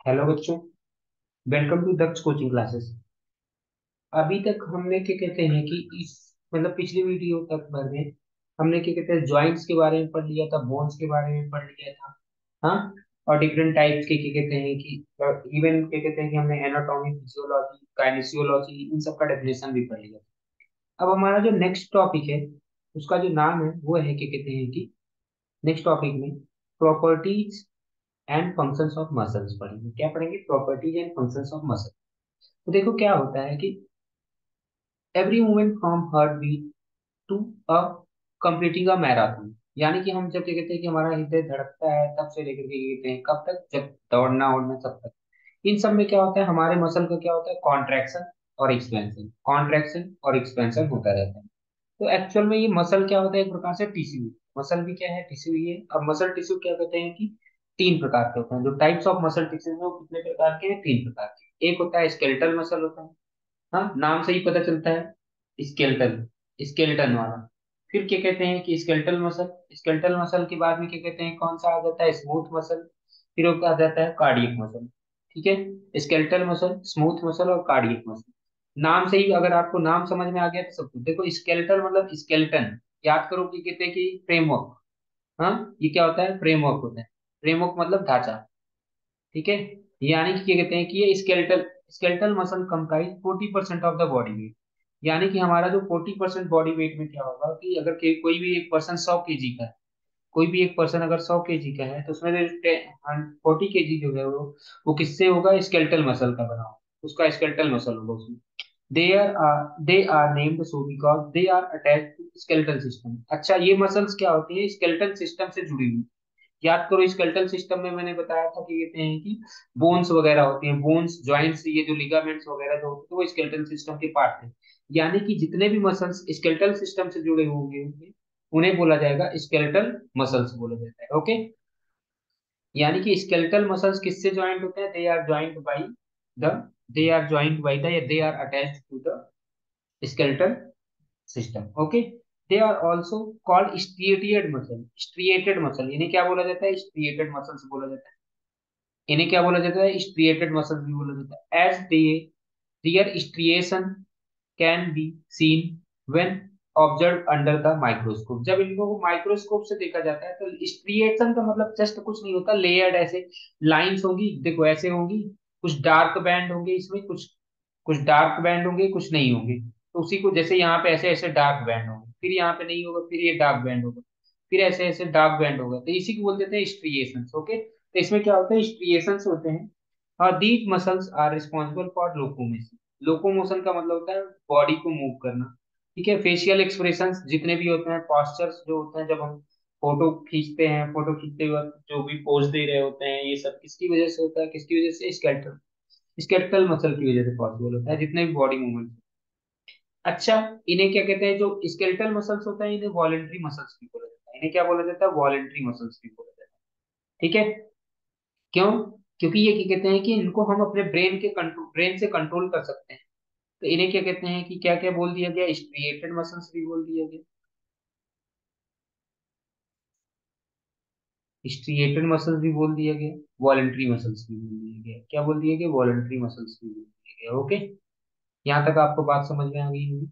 Hello बच्चों। Welcome to Daksh coaching classes. अभी तक हमने क्या कहते हैं कि इस मतलब पिछली वीडियो तक भर में हमने क्या कहते हैं जॉइंट्स के बारे में पढ़ लिया था, बोन्स के बारे में पढ़ लिया था। हाँ। और डिफरेंट टाइप्स के क्या कहते हैं कि इवन क्या कहते हैं कि हमने एनाटॉमी, फिजियोलॉजी, काइनेसियोलॉजी इन सब का डेफिनेशन भी पढ़ लिया था। अब हमारा जो नेक्स्ट टॉपिक है उसका जो नाम है वो है क्या कहते हैं कि नेक्स्ट टॉपिक में properties and functions of muscles पढ़ेंगे। क्या पढ़ेंगे? Properties and functions of muscle. तो देखो क्या होता है कि every movement from heart beat to a completing a marathon, यानी कि हम जब क्या कहते हैं कि हमारा हृदय धड़कता है तब से लेकर के क्या कहते हैं कब तक, जब दौड़ना ओड़ना सब तक, इन सब में क्या होता है हमारे मसल का क्या होता है कॉन्ट्रैक्शन और एक्सपेंशन, कॉन्ट्रैक्शन और एक्सपेंशन होता रहता है। तो एक्चुअल में ये मसल क्या होता है? एक प्रकार से टिश्यू। मसल भी क्या है? टिश्यू ही है। अब मसल टिश्यू क्या कहते हैं कि तीन प्रकार के होते हैं। जो टाइप्स ऑफ मसल टिश्यू है वो कितने प्रकार के हैं? तीन प्रकार के। एक होता है स्केलेटल मसल होता है। हाँ, नाम से ही पता चलता है स्केलेटल, स्केलेटन वाला। फिर क्या कहते हैं कि स्केलेटल मसल। स्केलेटल मसल के बाद में क्या कहते हैं कौन सा आ जाता है? Smooth muscle. फिर वो आ जाता है कार्डियक मसल। ठीक है, स्केलेटल मसल, स्मूथ मसल और कार्डियक मसल। नाम से ही अगर आपको नाम समझ में आ गया तो सब कुछ। देखो स्केलेटल मतलब स्केलेटन, याद करो कि कहते हैं कि फ्रेमवर्क। हाँ, ये क्या होता है? फ्रेमवर्क होता है। फ्रेमवर्क मतलब ढांचा। ठीक है, यानी कि क्या कहते हैं कि ये skeletal, skeletal muscle comprise 40% of the body weight. यानी कि हमारा जो 40% बॉडी वेट में क्या होगा कि अगर कोई भी एक पर्सन 100 केजी का है, कोई भी एक पर्सन अगर 100 केजी का है तो उसमें 40 केजी जो है वो किससे होगा? स्केलेटल मसल का बना होगा, उसका स्केलेटल मसल होगा उसमें। They are named so because they are attached to skeletal system. अच्छा, ये मसल्स क्या होती है? स्केलेटल सिस्टम से जुड़ी हुई। याद करो स्केलेटल सिस्टम में मैंने बताया था कि कहते हैं कि बोन्स वगैरह होती हैं, बोन्स जॉइंट्स, ये जो लिगामेंट्स वगैरह जो होते हैं वो स्केलेटल सिस्टम के पार्ट हैं। यानी कि जितने भी मसल्स स्केलेटल सिस्टम से जुड़े होंगे उन्हें बोला जाएगा स्केलेटल मसल्स बोला जाता है। ओके, यानी कि स्केलेटल मसल्स किससे ज्वाइंट होते हैं? The they are joint by the, या they are attached to the skeletal system. Okay, they are also called striated muscle. striated muscle इन्हें क्या बोला जाता है? striated muscles बोला जाता है। इन्हें क्या बोला जाता है? striated muscles भी बोला जाता है। as they their striation can be seen when observed under the microscope। जब इनको माइक्रोस्कोप से देखा जाता है तो स्ट्रिएशन का मतलब जस्ट कुछ नहीं होता, लेयर्ड ऐसे लाइंस होंगी, देखो ऐसे होंगी, कुछ डार्क बैंड होंगे इसमें, कुछ कुछ डार्क बैंड होंगे, कुछ नहीं होंगे। तो उसी को जैसे यहाँ पे ऐसे ऐसे डार्क बैंड होंगे, फिर यहाँ पे नहीं होगा, फिर ये डार्क बैंड होगा, फिर ऐसे ऐसे डार्क बैंड होगा, तो इसी को बोल देते हैं स्ट्रिएशंस। ओके, तो इसमें क्या होता है? स्ट्रिएशंस होते हैं। और these muscles are responsible for locomotion. Locomotion का मतलब होता है बॉडी को मूव करना। ठीक है, फेशियल एक्सप्रेशंस जितने भी होते हैं, पॉस्चर्स जो होते हैं, जब हम फोटो खींचते हैं, फोटो खींचते वक्त जो भी पोज दे रहे होते हैं, ये सब किसकी वजह से होता है? किसकी वजह से? स्केलेटल, स्केलेटल मसल की वजह से पॉसिबल होता है, जितने भी बॉडी मूवमेंट। अच्छा, इन्हें क्या कहते हैं? जो स्केलेटल मसल्स होता है इन्हें वॉलेंट्री मसल्स भी बोला जाता है। इन्हें क्या बोला जाता है? वॉलेंट्री मसल्स भी बोला जाता है। ठीक है, क्यों? क्योंकि ये क्या कहते हैं कि इनको हम अपने ब्रेन से कंट्रोल कर सकते हैं। तो इन्हें क्या कहते हैं कि क्या क्या बोल दिया गया? स्ट्रिएटेड मसल्स भी बोल दिया गया, स्ट्रिएटेड मसल्स भी बोल दिया गया, वॉलेंट्री मसल्स भी बोल दिया गया। क्या बोल दिया गया? वॉलेंट्री मसल्स भी बोल दिया गया। ओके, यहाँ तक आपको बात समझ में आ गई होगी।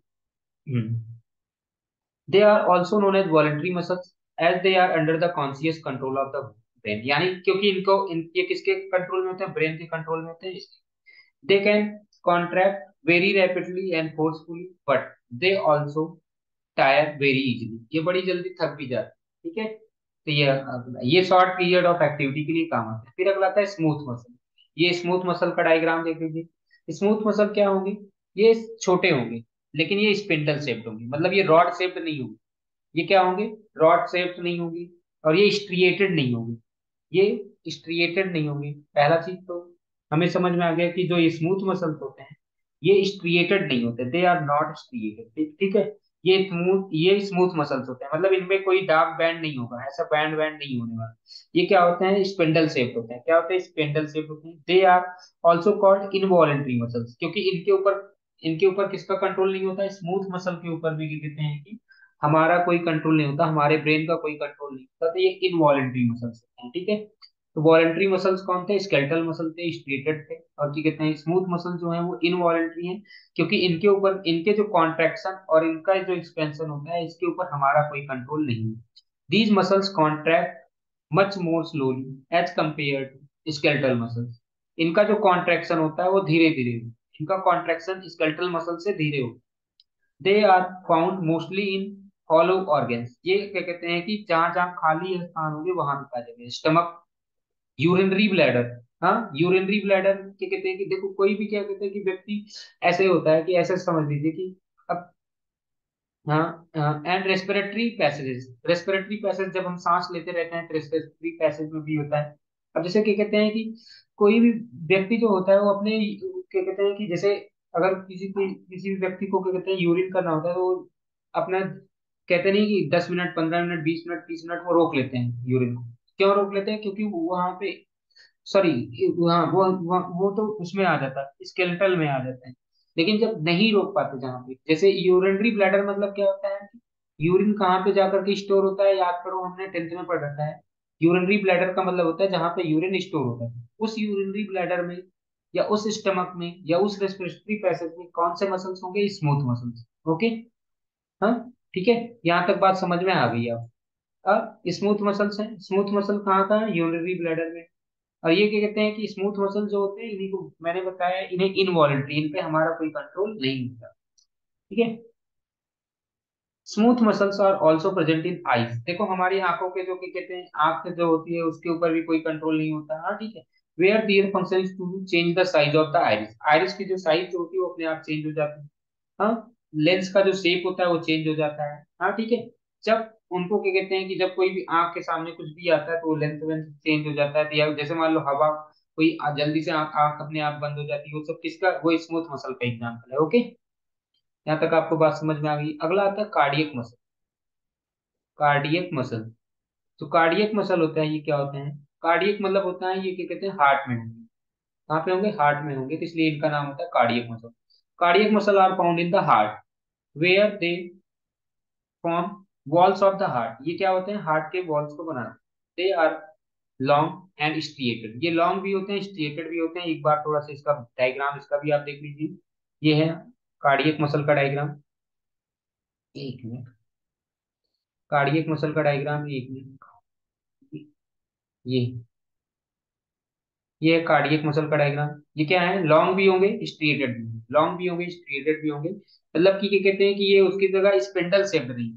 They are also known as voluntary muscles as they are under the conscious control of the brain. यानी क्योंकि ये किसके कंट्रोल में होते हैं? ब्रेन के कंट्रोल में होते हैं। They can contract very rapidly and forcefully, but they also tyre very easily. ये बड़ी जल्दी थक भी जाते हैं। ठीक है, तो ये शॉर्ट पीरियड ऑफ एक्टिविटी के लिए काम आते हैं। फिर अगला आता है स्मूथ मसल। ये स्मूथ मसल का डायग्राम देख लीजिए। स्मूथ मसल क्या होंगे? ये छोटे होंगे, लेकिन ये स्पिंडल शेप्ड होंगे, मतलब ये रॉड शेप्ड नहीं होंगे। ये क्या होंगे? रॉड शेप्ड नहीं होंगी। और ये स्ट्रिएटेड नहीं होंगे, ये स्ट्रिएटेड नहीं होंगे। पहला चीज तो हमें समझ में आ गया कि जो ये स्मूथ मसल्स होते हैं ये स्ट्रिएटेड नहीं होते, दे आर नॉट स्ट्रिएटेड। ठीक ठीक है, ये स्मूथ मसल्स होते हैं, मतलब इनमें कोई डार्क बैंड नहीं होगा, ऐसा बैंड बैंड नहीं होने वाला। ये क्या होते हैं? स्पिंडल शेप होते हैं। क्या होते हैं? स्पिंडल शेप होते हैं। They are also called involuntary muscles, क्योंकि इनके ऊपर किसका कंट्रोल नहीं होता? स्मूथ मसल के ऊपर भी क्या कहते हैं कि हमारा कोई कंट्रोल नहीं होता, हमारे ब्रेन का कोई कंट्रोल नहीं होता, तो ये इनवॉलेंट्री मसल्स होते हैं। ठीक है, तो वॉलेंट्री मसल्स कौन थे? स्केलेटल मसल थे, स्ट्रेटेड थे। और क्या कहते हैं, स्मूथ मसल जो है वो इनवॉलेंट्री हैं, क्योंकि इनके ऊपर इनके जो कॉन्ट्रैक्शन और इनका जो एक्सपेंशन होता है इसके ऊपर हमारा कोई कंट्रोल नहीं है। These muscles contract much more slowly as compare to skeletal muscles. इनका जो कॉन्ट्रैक्शन होता है वो धीरे धीरे, इनका कॉन्ट्रैक्शन स्केलेटल मसल से धीरे होता है। They are found mostly in hollow organs. ये क्या कहते हैं कि जहां जहां खाली स्थान होंगे वहां पे पाए जाएंगे। Stomach, urinary bladder. हाँ, यूरिनरी ब्लैडर क्या कहते हैं कि देखो कोई भी क्या कहते हैं कि व्यक्ति ऐसे होता है कि ऐसे समझ लीजिए कि अब, हाँ, and respiratory passages. Respiratory passage जब हम सांस लेते रहते हैं तो रेस्पिरेटरी पैसेज में भी होता है। अब जैसे क्या कहते हैं कि कोई भी व्यक्ति जो होता है वो अपने क्या कहते हैं कि जैसे अगर किसी भी व्यक्ति को क्या कहते हैं यूरिन करना होता है तो वो अपना कहते नहीं कि 10 मिनट, 15 मिनट, 20 मिनट, 30 मिनट वो रोक लेते हैं यूरिन को। क्यों रोक लेते हैं? क्योंकि वहां पे, सॉरी, हाँ, वो तो उसमें आ जाता है, स्केलेटल में आ जाता है। लेकिन जब नहीं रोक पाते जहाँ पे, जैसे यूरिनरी ब्लैडर मतलब क्या होता है? यूरिन कहाँ पे जाकर के स्टोर होता है, याद करो हमने 10th में पढ़ रखा है। यूरिनरी ब्लैडर का मतलब होता है जहाँ पे यूरिन स्टोर होता है। उस यूरिनरी ब्लैडर में या उस स्टमक में या उस रेस्पिरेटरी पैसेज में कौन से मसल्स होंगे? Smooth muscles. ओके। हाँ, ठीक है। यहाँ तक बात समझ में आ गई अब स्मूथ मसल्स हैं। स्मूथ मसल कहाँ का है? यूरिनरी ब्लैडर में। और ये क्या कहते हैं कि स्मूथ मसल जो होते हैं इन्हीं को मैंने बताया, इन्हें इनवॉलेंट्री, इन पे हमारा कोई कंट्रोल नहीं होता। ठीक है। Smooth muscles are also present in eyes. देखो हमारी आंखों के जो क्या कहते हैं, आंख जो होती है उसके ऊपर भी कोई कंट्रोल नहीं होता। हाँ, ठीक है। Where their function is to change the size of the iris. Iris की जो साइज होती है वो अपने आप चेंज हो जाती है। हाँ, लेंस का जो शेप होता है वो चेंज हो जाता है। हाँ, ठीक है। जब उनको क्या कहते हैं कि जब कोई भी आंख के सामने कुछ भी आता है तो लेंथ वेंथ चेंज हो जाता है। तो या जैसे मान लो हवा, कोई जल्दी से आंख आंख अपने आप बंद हो जाती है, वो सब किसका? वो स्मूथ मसल का एग्जाम्पल है। ओके, यहाँ तक आपको बात समझ में आ गई। अगला आता है कार्डियक मसल। कार्डियक मसल, तो कार्डियक मसल होता है, ये क्या होते हैं? कार्डियक मतलब होता है, ये क्या कहते हैं, हार्ट में होंगे। कहाँ पे होंगे? हार्ट में होंगे, तो इसलिए इनका नाम होता है cardiac muscle. Cardiac muscle are found in the heart where they form walls of the heart. ये क्या होते हैं? हार्ट के वॉल्स को बनाते हैं। They are long and striated. ये लॉन्ग भी होते हैं, स्ट्रिएटेड भी होते हैं। एक बार थोड़ा सा इसका डायग्राम इसका भी आप देख लीजिए। ये है कार्डियक मसल का डायग्राम। एक मिनट, कार्डियक मसल का डायग्राम, एक मिनट। ये ये है कार्डियक मसल का डायग्राम। ये क्या है? लॉन्ग भी होंगे, स्ट्रिएटेड भी होंगे, लॉन्ग भी होंगे, स्ट्रिएटेड भी होंगे। मतलब कि क्या कहते हैं कि ये उसकी जगह स्पिंडल शेप्ड नहीं,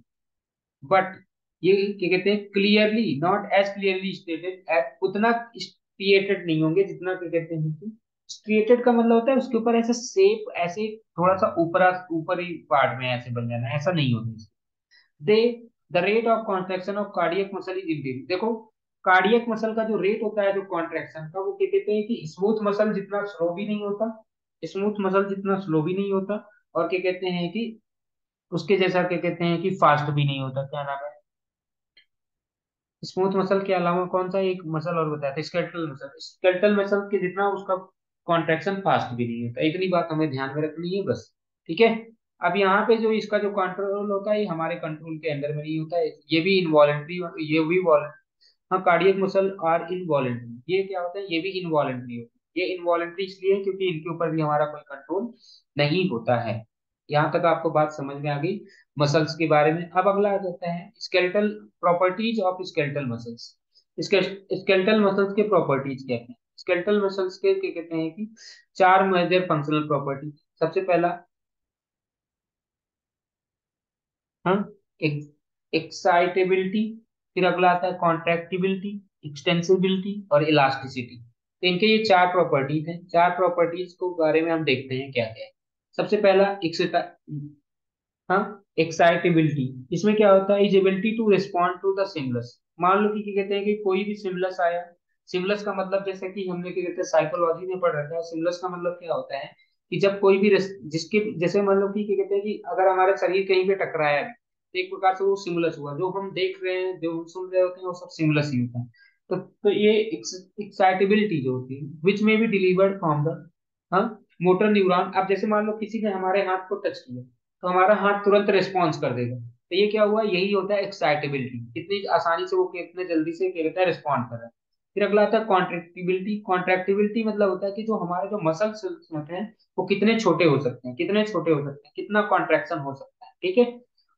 बट ये क्या कहते हैं, clearly not as clearly stated at, उतना स्ट्रिएटेड नहीं होंगे जितना क्या कहते हैं कि स्ट्रिएटेड का मतलब होता है उसके ऊपर ऐसा शेप, ऐसे थोड़ा सा ऊपर ऊपरी पार्ट में ऐसे बन जाना, ऐसा नहीं होता। They the rate of contraction of cardiac muscle is increase. देखो कार्डियक मसल का जो रेट होता है, जो कॉन्ट्रेक्शन का, वो क्या कहते हैं कि स्मूथ मसल जितना स्लो भी नहीं होता, स्मूथ मसल जितना स्लो भी नहीं होता, और क्या कहते हैं कि उसके जैसा क्या कहते हैं कि फास्ट भी नहीं होता। क्या नाम है? स्मूथ मसल के अलावा कौन सा एक मसल और बताया था? Skeletal muscle. स्केलेटल मसल के जितना उसका कॉन्ट्रैक्शन फास्ट भी नहीं होता। इतनी बात हमें ध्यान में रखनी है बस। ठीक है। अब यहाँ पे जो इसका जो कंट्रोल होता है ये हमारे कंट्रोल के अंदर में नहीं होता है, ये भी इनवॉलेंट्री, ये भी वॉलेंट्री। हाँ, कार्डियक मसल आर इनवॉलेंट्री। ये क्या होता है? ये भी इनवॉलेंट्री होता है। ये इनवॉलेंट्री इसलिए है क्योंकि इनके ऊपर भी हमारा कोई कंट्रोल नहीं होता है। यहाँ तक आपको बात समझ में आ गई मसल्स के बारे में। अब अगला आ जाता है skeletal properties of skeletal muscles. Skeletal muscles के प्रॉपर्टीज क्या हैं? स्केलेटल मसल्स के क्या कहते हैं कि चार मेजर फंक्शनल प्रॉपर्टी। सबसे पहला, हाँ, एक्साइटेबिलिटी। फिर अगला आता है कॉन्ट्रैक्टिबिलिटी, एक्सटेंसिबिलिटी और इलास्टिसिटी। तो इनके ये चार प्रॉपर्टीज हैं। चार प्रॉपर्टीज को बारे में हम देखते हैं क्या क्या है। सबसे पहला हाँ, एक्साइटेबिलिटी। इसमें क्या होता है? Is ability to respond to the stimulus. मान लो कि क्या कहते हैं कि कोई भी सिमुलस आया। सिमुलस का मतलब जैसे कि हमने क्या कहते हैं साइकोलॉजी में पढ़ रखा है, सिमुलस का मतलब क्या होता है कि जब कोई भी जिसके जैसे मान लो कि क्या कहते हैं कि अगर हमारा शरीर कहीं पे टकराया है, तो एक प्रकार से वो सिमुलस हुआ। जो हम देख रहे हैं, जो हम सुन रहे होते हैं, वो सब सिमुलस ही होता है। तो ये एक्साइटेबिलिटी जो होती है विच में बी डिलीवर्ड फ्रॉम द, हाँ, मोटर न्यूरॉन। अब जैसे मान लो किसी ने हमारे हाथ को टच किया तो हमारा हाथ तुरंत रिस्पॉन्स कर देगा। तो ये क्या हुआ? यही होता है एक्साइटेबिलिटी। कितनी आसानी से वो कितने जल्दी से क्या कहता है रिस्पॉन्ड कर रहा है। फिर अगला आता है कॉन्ट्रेक्टिबिलिटी। कॉन्ट्रैक्टिबिलिटी मतलब होता है कि जो हमारे जो मसल्स होते हैं वो कितने छोटे हो सकते हैं, कितने छोटे हो सकते हैं, कितना कॉन्ट्रैक्शन हो सकता है, ठीक है।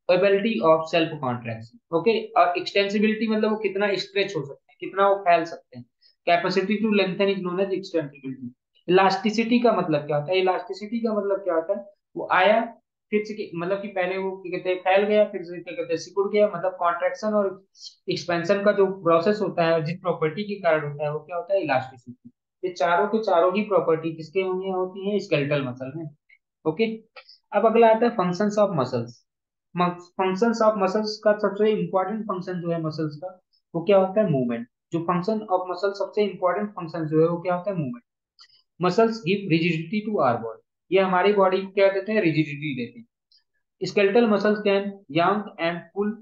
Ability of self contraction, okay. और एक्सटेंसिबिलिटी मतलब वो कितना स्ट्रेच हो सकते हैं, कितना वो फैल सकते हैं। Capacity to lengthen is known as extensibility. Elasticity का मतलब क्या होता है? इलास्टिसिटी का मतलब क्या होता है? वो आया, फिर से मतलब कि पहले वो क्या कहते हैं फैल गया, फिर से क्या कहते हैं सिकुड़ गया। मतलब कॉन्ट्रैक्शन और एक्सपेंशन का जो प्रोसेस होता है, जिस प्रॉपर्टी के कारण होता है, वो क्या होता है? इलास्टिसिटी। ये चारों के चारों ही प्रॉपर्टी किसके में होती है? स्केलेटल मसल में, ओके। अब अगला आता है functions of muscles. Functions of muscles का सबसे इंपॉर्टेंट फंक्शन जो है मसल्स का, वो क्या होता है? मूवमेंट। जो फंक्शन ऑफ मसल सबसे इंपॉर्टेंट फंक्शन जो है वो क्या होता है? Movement. Muscles give rigidity to our body. ये हमारी बॉडी को क्या देते हैं? रिजिडिटी देते हैं। Skeletal muscles can yank and pull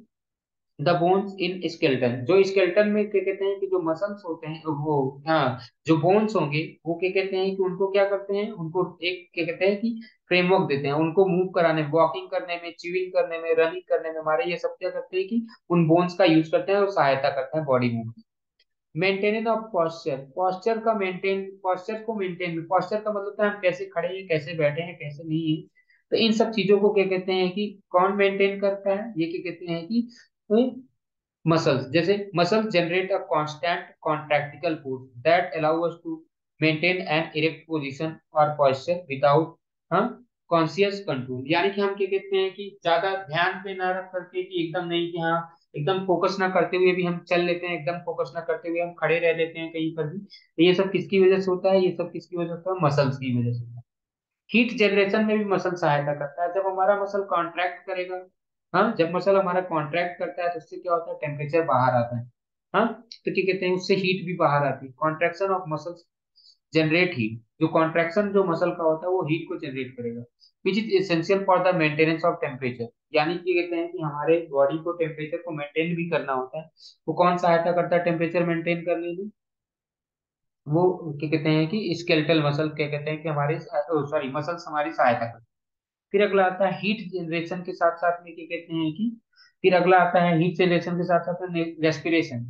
the bones in skeleton. जो स्केलेटन में क्या कहते हैं कि जो मसल्स होते हैं वो, हाँ, जो बोन्स होंगे वो क्या कहते हैं कि उनको क्या करते हैं? उनको एक क्या कहते हैं कि फ्रेमवर्क देते हैं, उनको मूव कराने, वॉकिंग करने में, च्यूइंग करने में, रनिंग करने में, हमारे ये सब क्या करते हैं कि उन बोन्स का यूज करते हैं और सहायता करते हैं body move. Maintenance of posture. Posture को मेंटेन, पॉस्चर का मतलब होता है हम कैसे खड़े हैं, कैसे बैठे हैं, कैसे नहीं है। तो इन सब चीजों को क्या कहते हैं कि कौन मेंटेन करता है? ये क्या कहते हैं कि मसल्स। जैसे muscles generate a constant contractile force that allow us to maintain an erect position और पोस्चर विदाउट कॉन्शियस कंट्रोल। यानी कि हम क्या कहते हैं कि ज्यादा ध्यान पे ना रख करके कि एकदम नहीं कि हाँ, एकदम फोकस ना करते हुए भी हम चल लेते हैं, एकदम फोकस ना करते हुए हम खड़े रह लेते हैं कहीं पर भी। तो ये सब किसकी वजह से होता है? ये सब किसकी वजह से होता है? मसल्स की वजह से होता है। हीट जनरेशन में भी मसल सहायता करता है। जब हमारा मसल कॉन्ट्रैक्ट करेगा, हाँ, जब मसल हमारा कॉन्ट्रैक्ट करता है तो उससे क्या होता है? टेम्परेचर बाहर आता है, हाँ। तो क्या कहते हैं? उससे हीट भी बाहर आती है। Contraction of muscles generate heat. जो कॉन्ट्रैक्शन जो मसल का होता है वो हीट को जनरेट करेगा, which is essential for the maintenance of temperature. यानी कि कहते हैं कि हमारे बॉडी को टेम्परेचर को मेंटेन भी करना होता है। वो कौन सहायता करता है टेम्परेचर मेंटेन करने में? वो क्या कहते हैं कि स्केलेटल मसल क्या कहते हैं कि हमारे, सॉरी, मसल्स हमारी सहायता करते हैं। फिर अगला आता है हीट जनरेशन के साथ साथ में क्या कहते हैं कि, फिर अगला आता है हीट जनरेशन के साथ साथ में रेस्पिरेशन।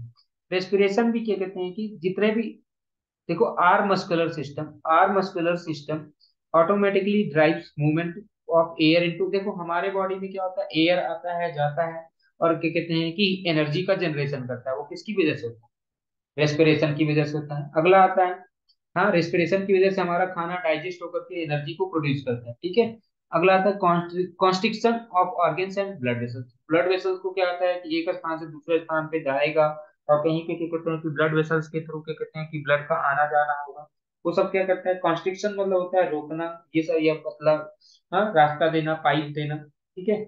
रेस्पिरेशन भी क्या कहते हैं कि जितने भी, देखो, our muscular system automatically drives movement of air into. देखो हमारे बॉडी में क्या होता है? एयर आता है, जाता है, और क्या कहते हैं कि एनर्जी का जनरेशन करता है। वो किसकी वजह से होता है? रेस्पिरेशन की वजह से होता है। अगला आता है, हाँ, रेस्पिरेशन की वजह से हमारा खाना डाइजेस्ट होकर के एनर्जी को प्रोड्यूस करता है, ठीक है। अगला आता है constriction of organs and blood vessels. Blood vessels को क्या होता है कि एक स्थान से दूसरे स्थान पे जाएगा, और कहीं पे क्या कहते हैं कि ब्लड वेसल्स के थ्रू क्या कहते हैं कि ब्लड का आना जाना होगा। वो सब क्या करता है? कॉन्स्ट्रिक्शन मतलब होता है रोकना, ये सब, ये मतलब, हाँ, रास्ता देना, पाइप देना, ठीक है।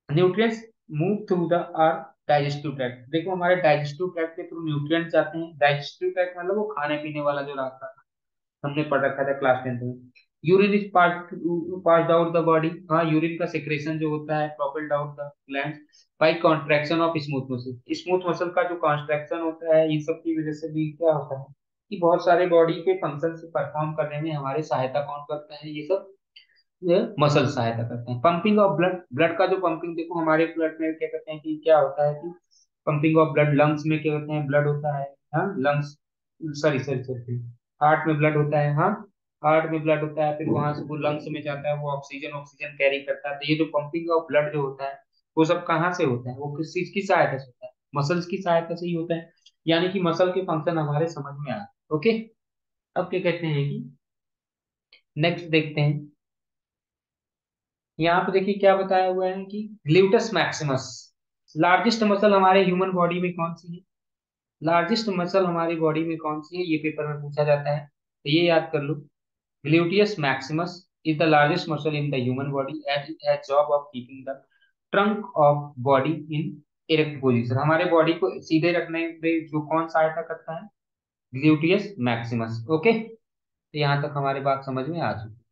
Nutrients move through the our digestive tract. देखो हमारे डाइजेस्टिव ट्रैक्ट के थ्रू न्यूट्रिएंट्स जाते हैं। डाइजेस्टिव ट्रैक्ट मतलब वो खाने पीने वाला जो रास्ता हमने पढ़ रखा था क्लास 10th में। Urine is passed out the body. हाँ, यूरिन का सिक्रेशन जो होता है propelled out the glands by contraction of smooth muscle. Smooth muscle का जो कॉन्ट्रैक्शन होता है, इन सब की वजह से भी क्या होता है कि बहुत सारे बॉडी के फंक्शन से परफॉर्म करने में हमारी सहायता कौन करता है? ये सब, ये मसल सहायता करते हैं। Pumping of blood. ब्लड का जो पंपिंग, देखो हमारे ब्लड में क्या कहते हैं कि क्या होता है कि पंपिंग ऑफ ब्लड। लंग्स में क्या कहते हैं? ब्लड होता है, हाँ, lungs, sorry sorry sorry, heart में ब्लड होता है, हाँ, हार्ट में ब्लड होता है, फिर वहां से वो लंग्स में जाता है, वो ऑक्सीजन ऑक्सीजन कैरी करता है। तो ये जो पंपिंग ऑफ ब्लड जो होता है वो सब कहाँ से होता है? वो किस चीज की सहायता से होता है? मसल्स की सहायता से ही होता है। यानी कि मसल के फंक्शन हमारे समझ में आ, ओके। अब क्या कहते हैं कि नेक्स्ट देखते हैं। यहाँ पे देखिए क्या बताया हुआ है कि ग्लूटस मैक्सिमस। लार्जेस्ट मसल हमारे ह्यूमन बॉडी में कौन सी है? लार्जेस्ट मसल हमारी बॉडी में कौन सी है? ये पेपर में पूछा जाता है, तो ये याद कर लो। Gluteus maximus is the largest muscle in the human body as it has job of keeping the trunk of body in erect position. हमारे बॉडी को सीधे रखने में जो कौन सहायता करता है? Gluteus maximus, okay. तो यहाँ तक हमारी बात समझ में आ चुकी है।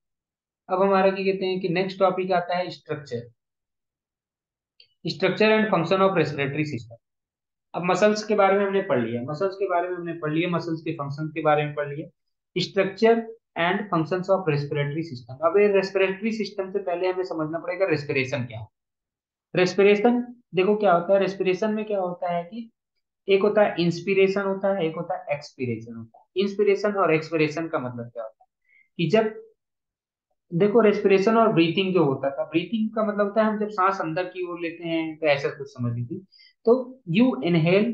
अब हमारा क्या कहते हैं कि नेक्स्ट टॉपिक आता है structure. Structure and function of respiratory system. अब मसल्स के बारे में हमने पढ़ लिया, मसल्स के बारे में हमने पढ़ लिया, मसल्स के फंक्शन के बारे में पढ़ लिया। Structure and functions of respiratory system. अब ये रेस्पिरेटरी सिस्टम से पहले हमें समझना पड़ेगा रेस्पिरेशन क्या है। रेस्पिरेशन, देखो क्या होता है रेस्पिरेशन में, क्या होता है कि एक होता है इंस्पिरेशन होता है, एक होता है एक्सपिरेशन होता है। इंस्पिरेशन और एक्सपिरेशन का मतलब क्या होता है कि जब देखो रेस्पिरेशन और ब्रीथिंग जो होता था, ब्रीथिंग का मतलब होता है हम जब सांस अंदर की ओर लेते हैं, तो ऐसा कुछ समझ लीजिए। तो यू इनहेल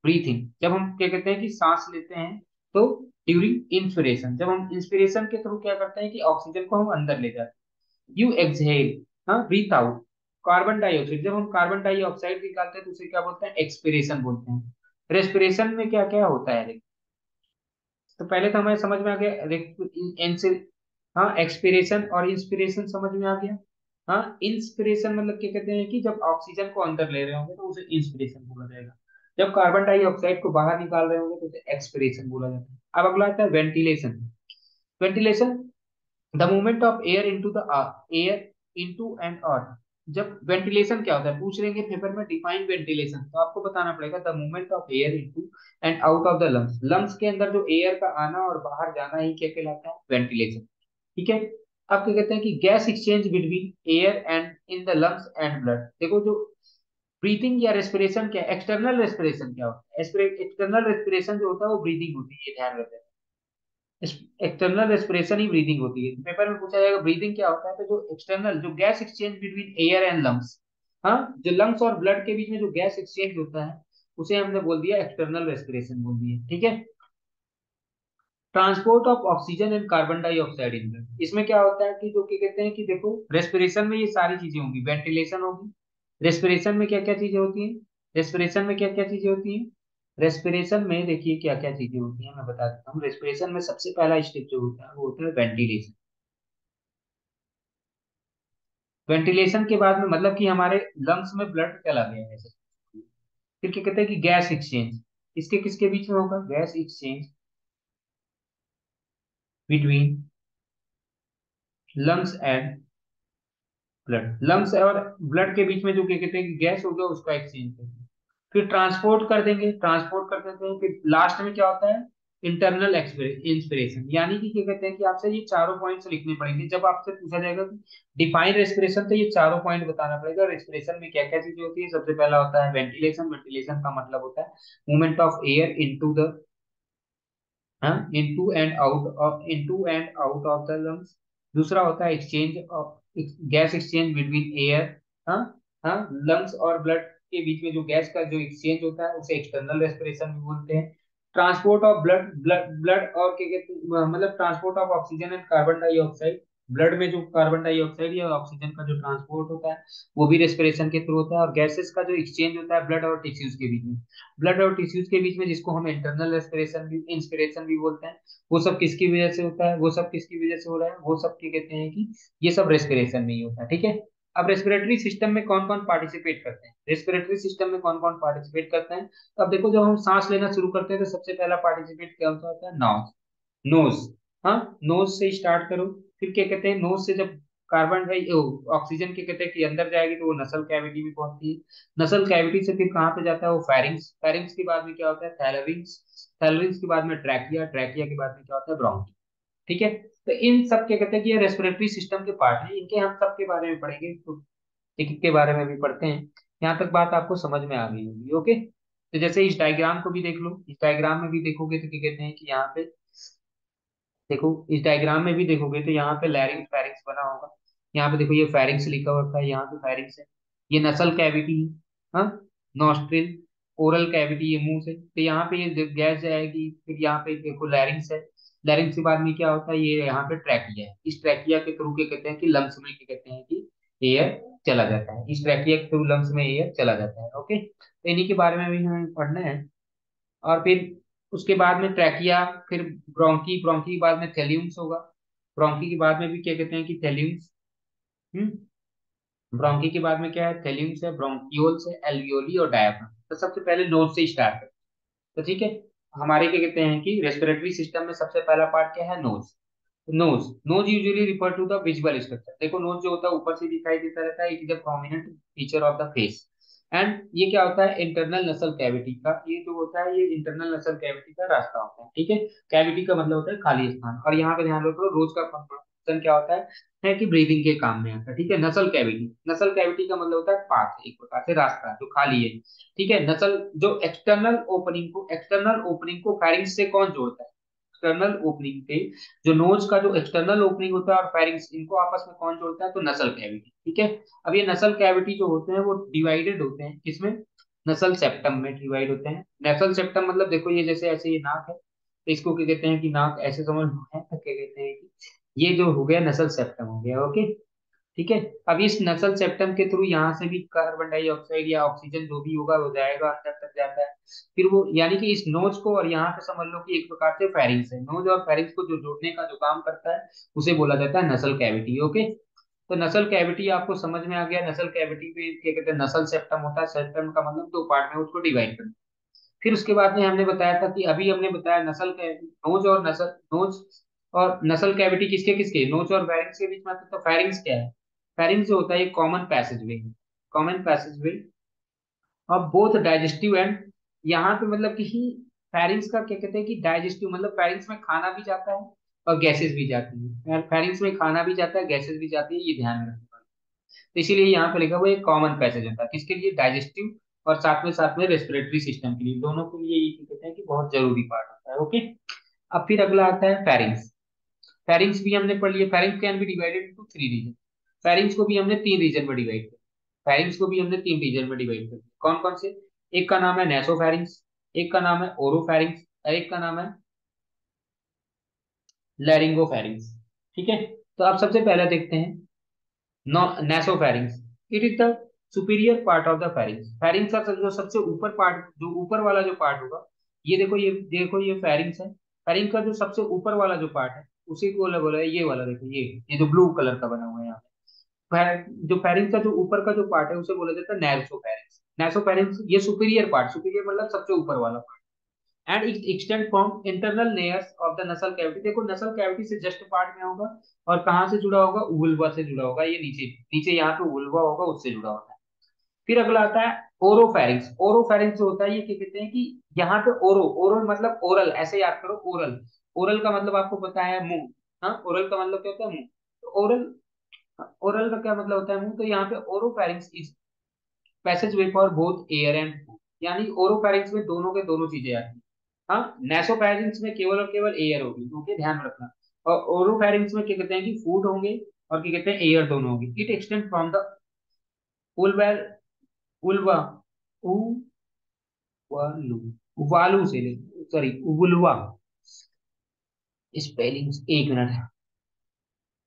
ब्रीथिंग, जब हम क्या कहते हैं कि सांस लेते हैं, तो ड्यूरिंग इंस्पिरेशन, जब हम इंस्पिरेशन के थ्रू क्या करते हैं कि ऑक्सीजन को हम अंदर ले जाते हैं। यू एक्सहेल, हाँ, ब्रीथ आउट कार्बन डाइऑक्साइड, जब हम कार्बन डाइऑक्साइड निकालते हैं तो उसे क्या बोलते हैं, एक्सपिरेशन बोलते हैं। रेस्पिरेशन में क्या क्या होता है, तो पहले तो हमें समझ में आ गया, हाँ, एक्सपिरेशन और इंस्पिरेशन समझ में आ गया। हाँ, इंस्पिरेशन मतलब क्या कहते हैं कि जब ऑक्सीजन को अंदर ले रहे होंगे तो उसे इंस्पिरेशन बोला जाएगा। जब कार्बन डाइऑक्साइड को बाहर निकाल रहे होंगे तो उसे एक्सपिरेशन बोला जाता है। अब अगला आता है ventilation. Ventilation, the movement of air into and out. जब वेंटिलेशन क्या होता है पूछ लेंगे पेपर में, डिफाइन वेंटिलेशन, तो आपको बताना पड़ेगा the movement of air into and out of the lungs. Lungs के अंदर जो एयर का आना और बाहर जाना ही क्या कहलाता है, वेंटिलेशन। ठीक है। अब क्या कहते हैं कि gas exchange between air and in the lungs and blood. देखो जो ब्रीथिंग या रेस्पिरेशन क्या, एक्सटर्नल रेस्पिरेशन क्या होता है, एक्सटर्नल रेस्पिरेशन जो होता है वो ब्रीदिंग होती है, ये ध्यान रखना। एक्सटर्नल रेस्पिरेशन ही ब्रीदिंग होती है। पेपर में पूछा जाएगा ब्रीदिंग क्या होता है, तो जो एक्सटर्नल, जो gas exchange between air and lungs, हाँ, जो लंग्स और ब्लड के बीच में जो गैस एक्सचेंज होता है उसे हमने बोल दिया एक्सटर्नल रेस्पिरेशन बोल दिया। ठीक है। Transport of oxygen and carbon dioxide in blood, इसमें क्या होता है कि जो क्या कहते हैं कि देखो रेस्पिरेशन में ये सारी चीजें होंगी, वेंटिलेशन होगी, रेस्पिरेशन में क्या क्या चीजें होती हैं, रेस्पिरेशन में क्या क्या चीजें होती हैं, रेस्पिरेशन में देखिए क्या क्या चीजें होती हैं, मैं बता देता हूँ। रेस्पिरेशन में सबसे पहला स्टेप जो होता है वो होता है वेंटिलेशन। वेंटिलेशन के बाद में मतलब कि हमारे लंग्स में ब्लड चला गया है ऐसे। फिर क्या कहते हैं कि गैस एक्सचेंज, इसके किसके बीच में होगा, gas exchange between lungs and blood, lungs और ब्लड के बीच में जो क्या कहते हैं कि गैस हो गया उसका एक्सचेंज करते हैं। फिर ट्रांसपोर्ट कर देंगे, ट्रांसपोर्ट कर देते हैं। फिर लास्ट में क्या होता है, इंटरनल इंस्पिरेशन, यानी कि क्या कहते हैं कि आपसे ये चारों पॉइंट्स लिखने पड़ेंगे जब आपसे पूछा जाएगा कि डिफाइन रेस्पिरेशन, तो ये चारों पॉइंट बताना पड़ेगा। रेस्पिरेशन में क्या क्या चीजें होती है, सबसे पहला होता है वेंटिलेशन। वेंटिलेशन का मतलब होता है movement of air into the, हाँ, into and out of the lungs. दूसरा होता है exchange of, gas exchange between air, हाँ, हाँ, लंग्स और ब्लड के बीच में जो गैस का जो एक्सचेंज होता है उसे एक्सटर्नल रेस्पिरेशन भी बोलते हैं। Transport of blood blood blood और क्या कहते हैं मतलब transport of oxygen and carbon dioxide, blood में जो कार्बन डाइऑक्साइड या ऑक्सीजन का जो ट्रांसपोर्ट होता है वो भी रेस्पिरेशन के थ्रू होता है। और गैसेस का जो एक्सचेंज होता है ब्लड और टिश्यूज के बीच में, ब्लड और टिश्यूज के बीच में, जिसको हम इंटरनल रेस्पिरेशन भी, इंस्पिरेशन भी बोलते हैं, वो सब किसकी वजह से होता है, वो सब किसकी वजह से हो रहा है, वो सब क्या कहते हैं कि ये सब रेस्पिरेशन में ही होता है। ठीक है। अब रेस्पिरेटरी सिस्टम में कौन कौन पार्टिसिपेट करते हैं, रेस्पिरेटरी सिस्टम में कौन कौन पार्टिसिपेट करते हैं, तो अब देखो जब हम सांस लेना शुरू करते हैं तो सबसे पहला पार्टिसिपेट क्या होता है, नॉज, नोज, हाँ, नोज से स्टार्ट करो। फिर क्या कहते हैं, नोज से जब कार्बन डाई ऑक्सीजन के कहते हैं कि अंदर जाएगी तो वो नसल कैविटी में पहुंचती है। नसल कैविटी से फिर कहाँ पे जाता है वो फेरिंग्स, फेरिंग्स के बाद में क्या होता है थैलेरिंग्स, थैलेरिंग्स के बाद में ट्रैकिया, ट्रैकिया के बाद में क्या होता है ब्रोंकी। ठीक है। तो इन सब क्या कहते हैं कि ये रेस्पिरेटरी सिस्टम के पार्ट है, इनके हम सब के बारे में पढ़ेंगे, तो एक एक के बारे में भी पढ़ते हैं। यहाँ तक बात आपको समझ में आ गई होगी। ओके। तो जैसे इस डायग्राम को भी देख लो, इस डायग्राम में भी देखोगे तो क्या कहते हैं कि यहाँ पे देखो, इस डायग्राम में भी देखोगे तो यहाँ पे लैरिंग्स फेरिंग्स बना होगा। यहाँ पे देखो ये फेरिंग्स लिखा हुआ है, यहाँ पे फेरिंग्स है। ये नसल कैविटी है, हाँ, नॉस्ट्रिल, ओरल कैविटी ये मुंह से, तो यहाँ पे ये गैस जाएगी। फिर यहाँ पे देखो लैरिंग्स है, लैरिंग्स के बाद में क्या होता है, ये यहाँ पे ट्रैकिया है। इस ट्रैकिया के थ्रू क्या कहते हैं कि लंग्स में क्या कहते हैं कि एयर चला जाता है, इस ट्रैकिया के थ्रू लंग्स में एयर चला जाता है। ओके, तो इन्हीं के बारे में भी हमें पढ़ना है। और फिर उसके बाद में ट्रैकिया, फिर ब्रोंकी, ब्रोंकी के बाद में थैलियम्स होगा। ब्रोंकी के बाद में भी क्या कहते हैं कि थैलियम्स, हम्म, ब्रोंकी के बाद में क्या है, थैलियम्स है, ब्रोंक्यूल्स है, एल्वियोली और डायाफ्राम। तो सबसे पहले नोज से स्टार्ट करते हैं। तो ठीक है, हमारे क्या कहते हैं कि रेस्पिरेटरी सिस्टम में सबसे पहला पार्ट क्या है, nose. Nose, nose usually refer to the visual structure. देखो नोज जो होता है ऊपर से दिखाई देता रहता है, it is the prominent feature of the face. And ये क्या होता है, इंटरनल नसल कैविटी का, ये जो होता है ये इंटरनल नसल कैविटी का रास्ता होता है। ठीक है, कैविटी का मतलब होता है खाली स्थान। और यहाँ पे ध्यान रखो रोज का फंक्शन क्या होता है कि ब्रीदिंग के काम में आता है। ठीक है, नसल कैविटी, नसल कैविटी का मतलब होता है पाथ, एक प्रकार से रास्ता जो खाली है। ठीक है, नसल जो एक्सटर्नल ओपनिंग को फेरिंग्स से कौन जोड़ता है, एक्सटर्नल ओपनिंग पे जो नोज का जो एक्सटर्नल ओपनिंग होता है और फेरिंग्स, इनको आपस में कौन जोड़ता है, तो नसल कैविटी। ठीक है, अब ये नसल कैविटी जो होते हैं वो डिवाइडेड होते हैं किसमें, नसल सेप्टम में डिवाइड होते हैं। नसल सेप्टम मतलब देखो ये जैसे ऐसे ये नाक है, तो इसको क्या कहते हैं कि नाक ऐसे समझ लो है, तो क्या कहते हैं कि ये जो हो गया नसल सेप्टम हो गया। ओके, ठीक है। अब इस नसल सेप्टम के थ्रू यहाँ से भी कार्बन डाइऑक्साइड या ऑक्सीजन जो भी होगा वो जाएगा, अंदर तक जाता है। फिर वो यानी कि इस नोज को और यहाँ पे समझ लो कि एक प्रकार से फेरिंग्स है, नोज और फेरिंग्स को जो जोड़ने का जो काम करता है उसे बोला जाता है नसल कैविटी। ओके, तो नसल कैविटी आपको समझ में आ गया। नसल कैविटी पे क्या कहते हैं, नसल सेप्टम होता है, सेप्टम का मतलब दो पार्ट में उसको डिवाइड करना। फिर उसके बाद में हमने बताया था कि अभी हमने बताया नसल कैविटी, नोज और नसल कैविटी किसके किसके, नोज और फेरिंग्स के बीच में आता है। तो फेरिंग्स क्या है, फेरिंग्स जो होता है ये कॉमन पैसेज वे, कॉमन पैसेज वे और बोथ डाइजेस्टिव एंड, यहाँ पे मतलब कि फेरिंग्स का क्या कहते हैं कि डाइजेस्टिव मतलब फेरिंग्स में खाना भी जाता है और गैसेस भी जाती है, फेरिंग्स में खाना भी जाता है गैसेस भी जाती है, ये ध्यान में रखना। तो इसीलिए यहाँ पे लिखा हुआ एक कॉमन पैसेज होता है किसके लिए, डाइजेस्टिव और साथ में रेस्पिरेटरी सिस्टम के लिए, दोनों के लिए ये क्या कहते हैं कि बहुत जरूरी पार्ट होता है। ओके, अब फिर अगला आता है फेरिंग्स। फेरिंग्स भी हमने पढ़ लिया, pharynx can be divided into three region. Pharynx को भी हमने तीन रीजन में डिवाइड किया, फेरिंग्स को भी हमने तीन रीजन में डिवाइड कर दिया। कौन कौन से, एक का नाम है नेसोफेरिंग्स, एक का नाम है ओरोफेरिंग्स और एक का नाम है लैरिंगोफेरिंग्स। ठीक है, तो आप सबसे पहले देखते हैं nasopharynx, it is the superior part of the pharynx. Pharynx का जो सबसे ऊपर पार्ट, जो ऊपर वाला जो पार्ट होगा, ये देखो ये फेरिंग्स है। फेरिंग का जो सबसे ऊपर वाला जो पार्ट है उसी को बोला है ये वाला, देखो ये जो ब्लू कलर का बना हुआ है यहाँ जो फेरिंग का जो ऊपर का जो पार्ट है उसे बोला जाता है नैसोफेरिंक्स। नैसोफेरिंक्स ये सुपीरियर पार्ट, सुपीरियर मतलब सबसे ऊपर वाला and it extend from internal layers of the नसल कैविटी। देखो नसल कैविटी से जस्ट पार्ट में होगा और कहाँ से जुड़ा होगा, वुल्वा से जुड़ा होगा, ये नीचे नीचे यहाँ पे वुल्वा होगा उससे जुड़ा होता है। फिर अगला आता है ओरोफेरिंक्स। ओरोफेरिंक्स जो होता है ये क्या कहते हैं कि यहाँ पे ओरो, ओरो मतलब ओरल, ऐसे याद करो ओरल, ओरल का मतलब आपको पता है मुंह। हाँ, ओरल का मतलब क्या होता है, मुंह। तो ओरल, ओरल का क्या मतलब होता है मुंह, तो यहाँ पे oropharynx is passageway for both air and food, यानी ओरोफेरिंक्स में दोनों के दोनों चीजें आती हैं। हाँ, नेसोफेरिंक्स में केवल और केवल एयर होगी, ओके ध्यान रखना। और ओरोफेरिंक्स में क्या कहते हैं कि फूड होंगे और क्या कहते हैं एयर दोनों होगी। इट एक्सटेंड फ्रॉम द उलवेल उल्वा उवालू उवालू से, सॉरी उवुलवा, स्पेलिंग एक मिनट,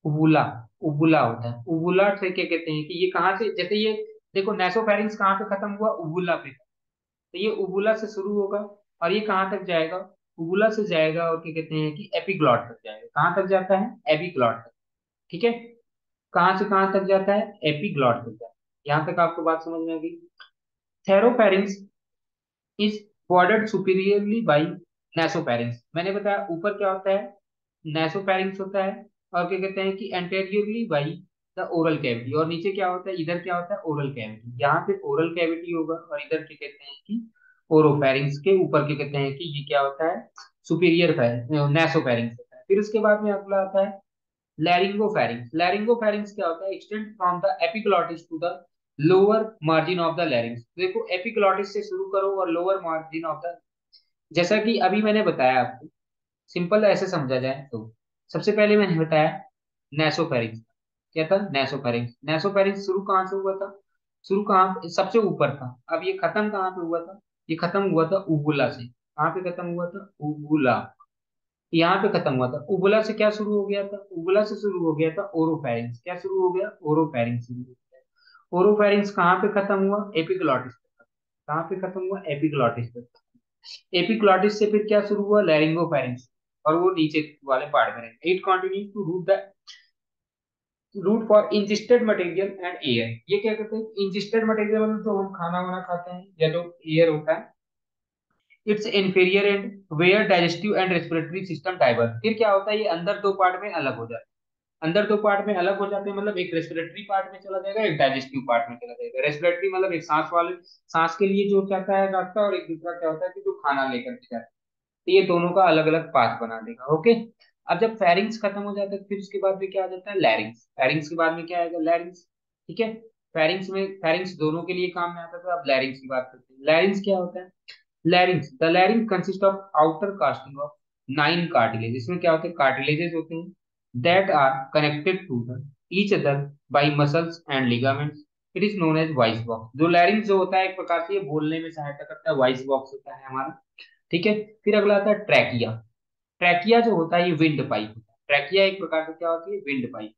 उबुला, उबुला होता है। उबुला से क्या कहते हैं कि ये कहाँ से, जैसे ये देखो नेसोफेरिंक्स कहाँ पे खत्म हुआ, उबुला पे। तो ये उबुला से शुरू होगा और ये कहाँ तक जाएगा, उबुला से जाएगा और क्या कहते हैं कि एपिग्लॉट तक जाएगा। कहाँ तक जाता है, एपिग्लॉट तक। ठीक है, कहाँ से कहाँ तक जाता है, एपिग्लॉट तक जाता है। यहाँ तक आपको बात समझ में आ गई। थेरोफेरिंक्स is bordered superiorly by nasopharynx. मैंने बताया ऊपर क्या होता है, नेसोफेरिंक्स होता है और क्या कहते हैं कि anteriorly by the oral cavity, और नीचे क्या होता है, इधर क्या होता है, ओरल कैविटी। यहाँ पे ओरल कैविटी होगा और इधर क्या कहते हैं कि ओरोफेरिंक्स के ऊपर क्या कहते हैं कि ये क्या होता है, सुपीरियर नेसोफेरिंक्स होता है। फिर उसके बाद में अगला आता है लैरिंगोफेरिंक्स। लैरिंगोफेरिंक्स क्या होता है, extend from the epiglottis to the lower margin of the larynx. देखो एपिग्लॉटिस से शुरू करो और लोअर मार्जिन ऑफ द, जैसा कि अभी मैंने बताया आपको, सिंपल ऐसे समझा जाए तो सबसे पहले मैंने बताया नेसोफेरिंक्स। क्या था, नेसोफेरिंक्स। नेसोफेरिंक्स शुरू कहाँ से हुआ था, शुरू कहाँ, सबसे ऊपर था। अब ये खत्म कहाँ पे हुआ था, ये खत्म हुआ था उबुला से। कहाँ पे खत्म हुआ था, उबुला, यहाँ पे खत्म हुआ था। उबुला से क्या शुरू हो गया था, उबुला से शुरू हो गया था ओरोफेरिंक्स। क्या शुरू हो गया, ओरोफेरिंक्स शुरू हो गया। ओरोफेरिंक्स कहाँ पे खत्म हुआ, एपिग्लॉटिस पे। कहाँ पे खत्म हुआ, एपिग्लॉटिस पे। एपिग्लॉटिस से फिर क्या शुरू हुआ, लैरिंगोफेरिंक्स, और वो नीचे वाले पार्ट में रहेंगे। It continues to route for ingested material and air. ये क्या कहते हैं, इंजेस्टेड मटेरियल मतलब जो हम खाना वाना खाते हैं या जो एयर होता है, its inferior end where digestive and respiratory system diverse. फिर क्या होता है, ये अंदर दो पार्ट में अलग हो जाता है। अंदर दो पार्ट में अलग हो जाते हैं मतलब एक रेस्पिरेटरी पार्ट में चला जाएगा, एक डाइजेस्टिव पार्ट में चला जाएगा। रेस्पिरेटरी मतलब एक सांस वाले, सांस के लिए जो जाता है रास्ता, और एक दूसरा क्या होता है कि जो खाना लेकर के जाता है। तो ये दोनों का अलग अलग पाथ बना देगा। ओके, अब जब फेरिंग्स खत्म हो जाता है फिर उसके बाद में क्या आ जाता है, लैरिंग्स। फेरिंग्स के बाद में क्या आएगा, लैरिंग्स। ठीक है। फेरिंग्स दोनों के लिए काम में आता था, अब लैरिंग्स की बात करते हैं। लैरिंग्स क्या होता है, larynx, the larynx consist of outer casting of 9 cartilage. इसमें क्या होते हैं, कार्टिलेजेस होते हैं that are connected to the each other by muscles and ligaments. It is known as voice box. जो लैरिंग्स जो होता है एक प्रकार से ये बोलने में सहायता करता है, वॉइस बॉक्स होता है हमारा। ठीक है। फिर अगला आता है ट्रैकिया। ट्रैकिया जो होता है ये विंड पाइप होता है। ट्रैकिया एक प्रकार से क्या होती है, विंड पाइप।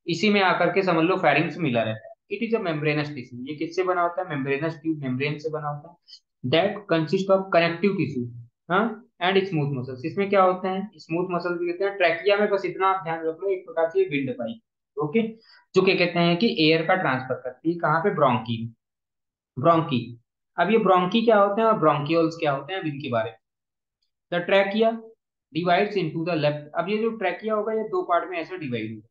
इसी में आकर के समझ लो फेरिंग्स मिला रहता है। It is a membranes tissue. ये किससे बना होता है, मेम्ब्रेनस ट्यूब, मेम्ब्रेन से बना होता है। That consist of connective tissue, हाँ, एंड स्मूथ मसल्स। इसमें क्या होते हैं, स्मूथ मसल्स भी होते हैं। ट्रैकिया में बस इतना आप ध्यान रख लो, एक प्रकार से विंड पाइप। ओके। जो क्या कहते हैं कि एयर का ट्रांसफर करती है कहाँ पे, ब्रोंकी। ब्रोंकी। अब ये ब्रोंकी क्या होते हैं और ब्रोंकियोल्स क्या होते हैं, अब इनके बारे में। The trachea divides into the left. अब ये जो ट्रैकिया होगा ये दो पार्ट में ऐसे डिवाइड होगा।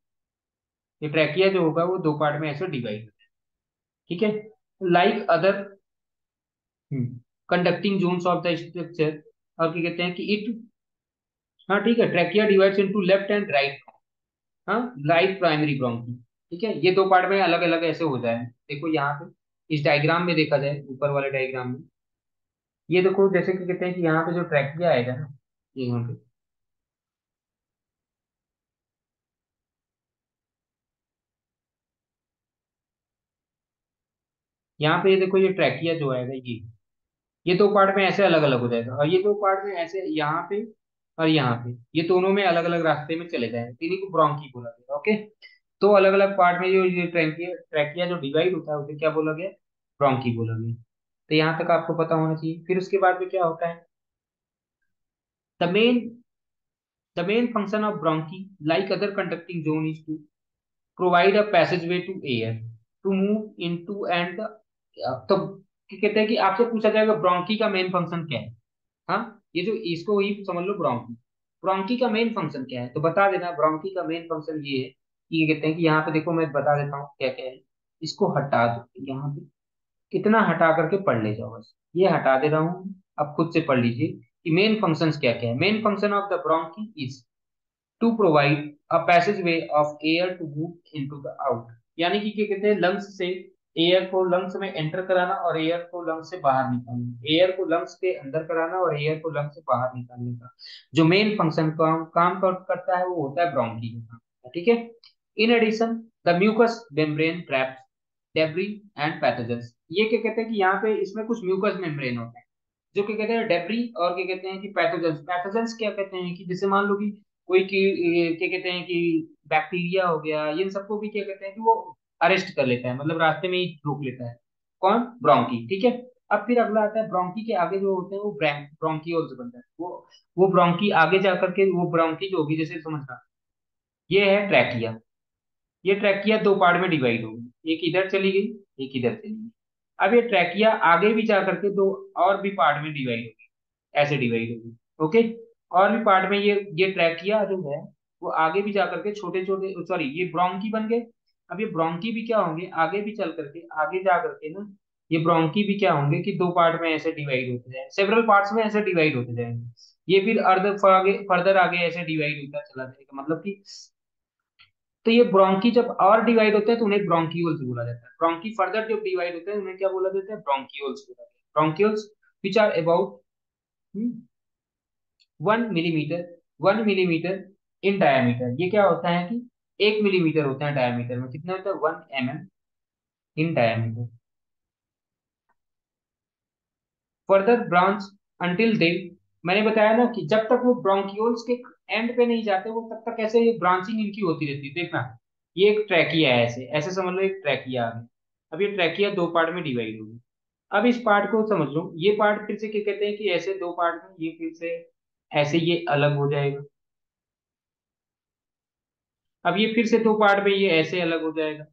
ये ट्रैकिया जो होगा वो दो पार्ट में ऐसे डिवाइड होगा। ठीक है। Like other conducting zones of the structure. और क्या कहते हैं कि इट, हाँ ठीक है, trachea divides into left and right. हाँ, राइट प्राइमरी ब्रोंकी। ठीक है, ये दो पार्ट में अलग अलग ऐसे हो जाए। देखो यहाँ पे इस डायग्राम में देखा जाए, ऊपर वाले डायग्राम में ये देखो, जैसे कि कहते हैं कि यहाँ पे जो ट्रैकिया आएगा ना, ये यहाँ पे, यहाँ पे ये देखो, ये ट्रैकिया जो आएगा ये दो पार्ट में ऐसे अलग अलग हो जाएगा, और ये दो पार्ट में ऐसे यहाँ पे और यहाँ पे, ये दोनों में अलग अलग रास्ते में चले जाएंगे, इन्हीं को ब्रोंकी बोला गया। ओके। तो अलग अलग पार्ट में जो ये ट्रैकिया ट्रैकिया जो डिवाइड होता है उसे क्या बोला गया, ब्रोंकी बोला गया। तो यहाँ तक आपको पता होना चाहिए। फिर उसके बाद में क्या होता है, the main the main function of bronchi like other conducting zone is to provide a passageway to air to move into and. तो क्या कहते हैं कि आपसे पूछा जाएगा ब्रोंकी का मेन फंक्शन क्या है। हाँ, ये जो इसको ही समझ लो, ब्रोंकी। ब्रोंकी का मेन फंक्शन क्या है तो बता देना। ब्रोंकी का मेन फंक्शन ये है कि ये कहते हैं कि यहाँ पे देखो, मैं बता देता हूँ क्या क्या है। इसको हटा दो यहाँ पे, इतना हटा करके पढ़ ले जाओ बस, ये हटा दे रहा हूँ। अब खुद से पढ़ लीजिए कि मेन फंक्शंस क्या क्या है। Main function of the bronchi is to provide a passageway of air to move into the out. यानी कि क्या कहते हैं, लंग्स से एयर को लंग्स में एंटर कराना और एयर को लंग्स से बाहर निकालना, एयर को लंग्स के अंदर कराना और एयर को लंग्स से बाहर निकालने का जो मेन फंक्शन करता है वो होता है ब्रोंकी का काम। ठीक है। In addition the mucus membrane traps debris and pathogens. ये क्या कहते हैं कि यहाँ पे इसमें कुछ म्यूकस मेम्ब्रेन होते हैं जो क्या कहते हैं डेब्री, और क्या कहते हैं कि पैथोजेंस। पैथोजेंस क्या कहते हैं कि जैसे मान लो कि कोई की क्या कहते हैं कि बैक्टीरिया हो गया, इन सबको भी क्या कहते हैं कि वो अरेस्ट कर लेता है, मतलब रास्ते में ही रोक लेता है। कौन, ब्रोंकी। ठीक है। अब फिर अगला आता है ब्रोंकी के आगे जो होते हैं वो ब्रोंकियोल्स बनता है। वो ब्रोंकी आगे जाकर के वो ब्रोंकी जो होगी, जैसे समझना, ये है ट्रैकिया। ये ट्रैकिया दो पार्ट में डिवाइड होगी, एक इधर चली गई, एक इधर चली गई। अब ये ट्रैकिया आगे भी जा करके दो और भी पार्ट में डिवाइड होगी, ऐसे डिवाइड होगी। ओके। और भी पार्ट में ये ट्रैकिया जो है वो आगे भी जा करके छोटे छोटे, सॉरी, ये ब्रोंकी बन गए। अब ये ब्रोंकी भी क्या होंगे, आगे भी चल करके, आगे जा करके ना, ये ब्रोंकी भी क्या होंगे कि दो पार्ट में ऐसे डिवाइड होते जाएंगे, सेवरल पार्ट्स में ऐसे डिवाइड होते जाएंगे। ये फिर अर्ध फर्दर आगे ऐसे डिवाइड होता चला जाएगा, मतलब कि, तो ये ब्रोंकी जब और डिवाइड होते हैं तो उन्हें ब्रोंक्यूल्स बोला जाता है। ब्रोंकी फर्दर जब डिवाइड होते हैं उन्हें क्या बोला जाता है, ब्रोंक्यूल्स बोला जाता है। Bronchioles which are about 1 millimetre, 1 millimetre in diameter. ये क्या होता है कि 1 मिलीमीटर होता है डायमीटर में, कितना होता है, 1 mm in diameter. Further branch until they, मैंने बताया ना कि जब तक वो ब्रोंक्यूल्स के एंड पे नहीं जाते वो तब तक ऐसे ये ब्रांचिंग इनकी होती रहती है। देखना, ये एक ट्रैकिया है, ऐसे ऐसे समझ लो, एक ट्रैकिया आ गया। अब ये ट्रैकिया दो पार्ट में डिवाइड होगी। अब इस पार्ट को समझ लो, ये पार्ट फिर से क्या कहते हैं कि ऐसे दो पार्ट में ये फिर से ऐसे ये अलग हो जाएगा। अब ये फिर से दो पार्ट में ये ऐसे अलग हो जाएगा।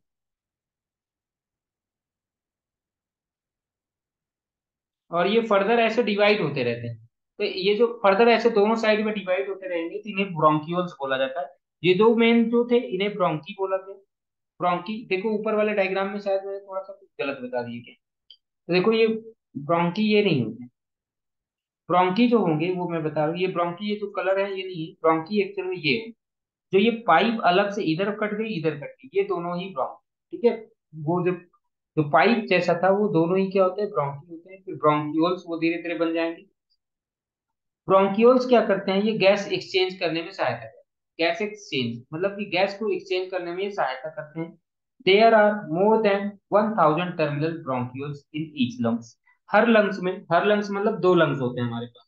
और ये फर्दर ऐसे डिवाइड होते रहते हैं। तो ये जो फर्दर ऐसे दोनों साइड में डिवाइड होते रहेंगे तो इन्हें ब्रोंक्यूल्स बोला जाता है। ये दो मेन जो थे इन्हें ब्रोंकी बोला गया। ब्रोंकी देखो ऊपर वाले डायग्राम में शायद मैंने थोड़ा सा कुछ गलत बता दिया क्या, तो देखो ये ब्रोंकी ये नहीं होते, ब्रोंकी जो होंगे वो मैं बता रहा हूँ, ये ब्रोंकी, ये जो कलर है ये नहीं है ब्रोंकी, एक्चुअल में ये है जो ये पाइप अलग से इधर कट गई इधर कट गई, ये दोनों ही ब्रोंकी, ठीक है। वो जो जो पाइप जैसा था वो दोनों ही क्या होते हैं, ब्रोंकी होते हैं। फिर ब्रोंक्यूल्स वो धीरे धीरे बन जाएंगे। ब्रोंक्यूल्स क्या करते हैं, ये गैस एक्सचेंज करने में सहायता करते हैं। गैस एक्सचेंज मतलब कि गैस को एक्सचेंज करने में ये सहायता करते हैं। There are more than 1000 terminal bronchioles in each lungs. हर लंग्स में, हर लंग्स मतलब दो लंग्स होते हैं हमारे पास,